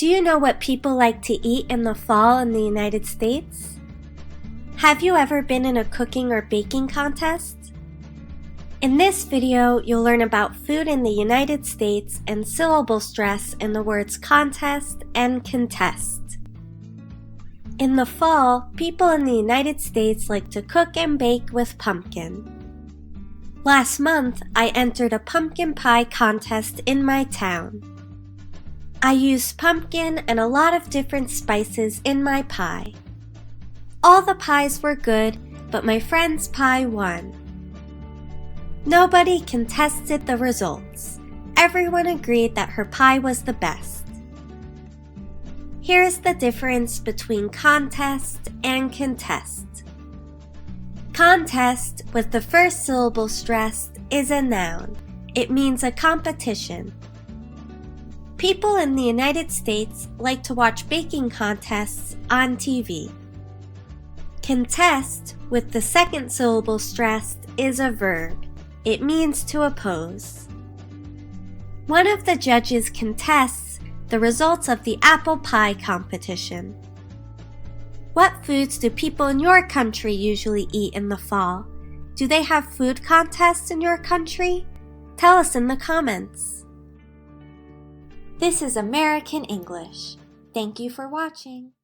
Do you know what people like to eat in the fall in the United States? Have you ever been in a cooking or baking contest? In this video, you'll learn about food in the United States and syllable stress in the words contest and contest. In the fall, people in the United States like to cook and bake with pumpkin. Last month, I entered a pumpkin pie contest in my town. I used pumpkin and a lot of different spices in my pie. All the pies were good, but my friend's pie won. Nobody contested the results. Everyone agreed that her pie was the best. Here's the difference between contest and contest. Contest, with the first syllable stressed, is a noun. It means a competition. People in the United States like to watch baking contests on TV. Contest, with the second syllable stressed, is a verb. It means to oppose. One of the judges contests the results of the apple pie competition. What foods do people in your country usually eat in the fall? Do they have food contests in your country? Tell us in the comments. This is American English. Thank you for watching.